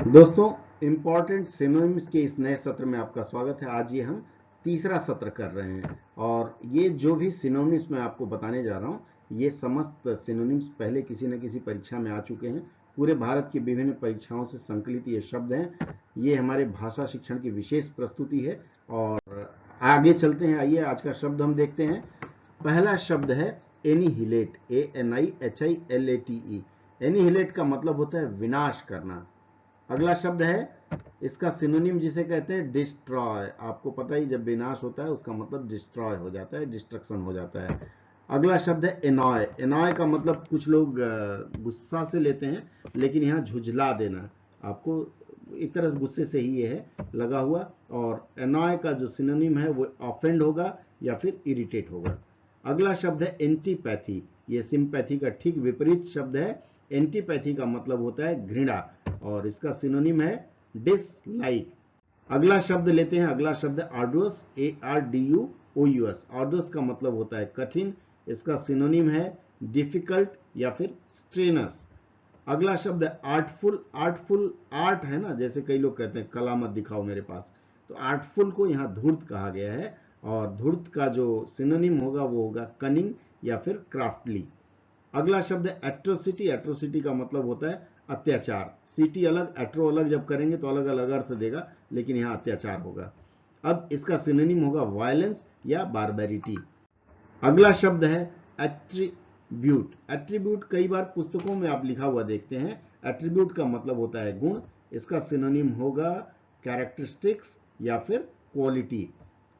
दोस्तों, important synonyms के इस नए सत्र में आपका स्वागत है। आज ये हम तीसरा सत्र कर रहे हैं और ये जो भी सिनोनिम्स मैं आपको बताने जा रहा हूँ, ये समस्त सिनोनिम्स पहले किसी न किसी परीक्षा में आ चुके हैं। पूरे भारत की विभिन्न परीक्षाओं से संकलित ये शब्द हैं। ये हमारे भाषा शिक्षण की विशेष प्रस्तुति है और आगे चलते हैं। आइए आज का शब्द हम देखते हैं। पहला शब्द है एनिहिलेट, ANIHILATE। एनिहिलेट का मतलब होता है विनाश करना। अगला शब्द है, इसका सिनोनिम जिसे कहते हैं डिस्ट्रॉय। आपको पता ही, जब विनाश होता है उसका मतलब डिस्ट्रॉय हो जाता है, डिस्ट्रक्शन हो जाता है। अगला शब्द है एनॉय। एनॉय का मतलब कुछ लोग गुस्सा से लेते हैं, लेकिन यहाँ झुझला देना। आपको एक तरह से गुस्से से ही ये है लगा हुआ। और एनॉय का जो सिनोनिम है वो ऑफेंड होगा या फिर इरिटेट होगा। अगला शब्द है एंटीपैथी। ये सिंपैथी का ठीक विपरीत शब्द है। एंटीपैथी का मतलब होता है घृणा और इसका सिनोनिम है डिसलाइक। अगला शब्द लेते हैं। अगला शब्द है आर्डुअस, ARDUOUS। आर्डुअस का मतलब होता है कठिन। इसका सिनोनिम है डिफिकल्ट या फिर स्ट्रेनस। अगला शब्द है आर्टफुल। आर्टफुल आर्ट है ना, जैसे कई लोग कहते हैं कला मत दिखाओ मेरे पास, तो आर्टफुल को यहाँ धूर्त कहा गया है और धूर्त का जो सिनोनिम होगा वो होगा कनिंग या फिर क्राफ्टली। अगला शब्द है एट्रोसिटी। एट्रोसिटी का मतलब होता है अत्याचार। सिटी अलग, एट्रो अलग जब करेंगे तो अलग अलग अर्थ देगा, लेकिन यहाँ अत्याचार होगा। अब इसका सिनोनिम होगा वायलेंस या बारबैरिटी। अगला शब्द है एट्रीब्यूट। एट्रीब्यूट कई बार पुस्तकों में आप लिखा हुआ देखते हैं। एट्रीब्यूट का मतलब होता है गुण। इसका सिनोनिम होगा कैरेक्टरिस्टिक्स या फिर क्वालिटी।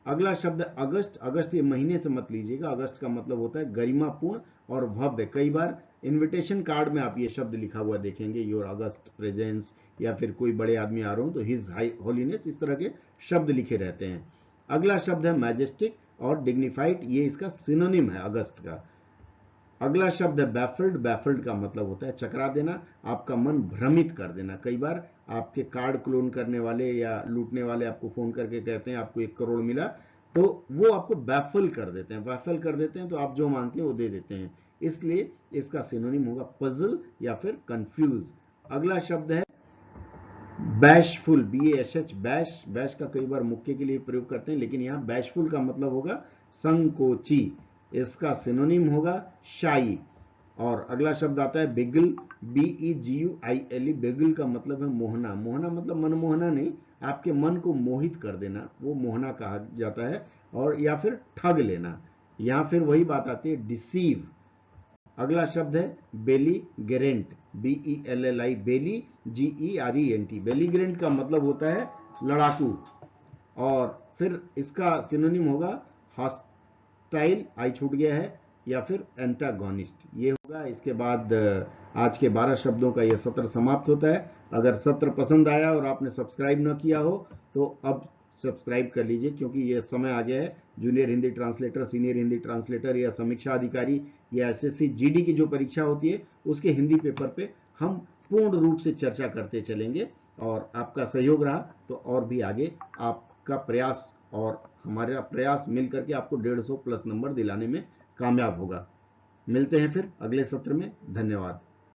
अगला शब्द अगस्त। अगस्त ये महीने से मत लीजिएगा। अगस्त का मतलब होता है गरिमापूर्ण और भव्य। कई बार इनविटेशन कार्ड में आप ये शब्द लिखा हुआ देखेंगे, योर अगस्त प्रेजेंस, या फिर कोई बड़े आदमी आ रहे हो तो हिज हाई होलीनेस, इस तरह के शब्द लिखे रहते हैं। अगला शब्द है मैजेस्टिक और डिग्निफाइड। ये इसका सिनोनिम है अगस्त का। अगला शब्द है बैफल्ड। बैफल्ड का मतलब होता है चकरा देना, आपका मन भ्रमित कर देना। कई बार आपके कार्ड क्लोन करने वाले या लूटने वाले आपको फोन करके कहते हैं आपको 1 करोड़ मिला, तो वो आपको बैफल कर देते हैं। बैफल कर देते हैं तो आप जो मांगते हैं वो दे देते हैं। इसलिए इसका सिनोनिम होगा पजल या फिर कंफ्यूज। अगला शब्द है बैशफुल, BASH, बैश। बैश का कई बार मुक्के के लिए प्रयोग करते हैं, लेकिन यहाँ बैशफुल का मतलब होगा संकोची। इसका सिनोनिम होगा शाई। और अगला शब्द आता है बिगल, BEGUILE। बिगल का मतलब है मोहना। मोहना मतलब मनमोहना नहीं, आपके मन को मोहित कर देना, वो मोहना कहा जाता है। और या फिर ठग लेना, यहाँ फिर वही बात आती है डिसीव। अगला शब्द है बेलीगेरेंट, BELLI, बेली, GERENT। बेलीगेरेंट का मतलब होता है लड़ाकू। और फिर इसका सिनोनिम होगा हॉस्टाइल, आई छूट गया है, या फिर एंटागोनिस्ट। ये होगा। इसके बाद आज के 12 शब्दों का यह सत्र समाप्त होता है। अगर सत्र पसंद आया और आपने सब्सक्राइब न किया हो तो अब सब्सक्राइब कर लीजिए, क्योंकि ये समय आ गया है junior Hindi translator, senior Hindi translator या समीक्षा अधिकारी या SSC GD की जो परीक्षा होती है उसके हिंदी पेपर पे हम पूर्ण रूप से चर्चा करते चलेंगे। और आपका सहयोग रहा तो और भी आगे आपका प्रयास और हमारा प्रयास मिल करके आपको 150 प्लस नंबर दिलाने में कामयाब होगा। मिलते हैं फिर अगले सत्र में। धन्यवाद।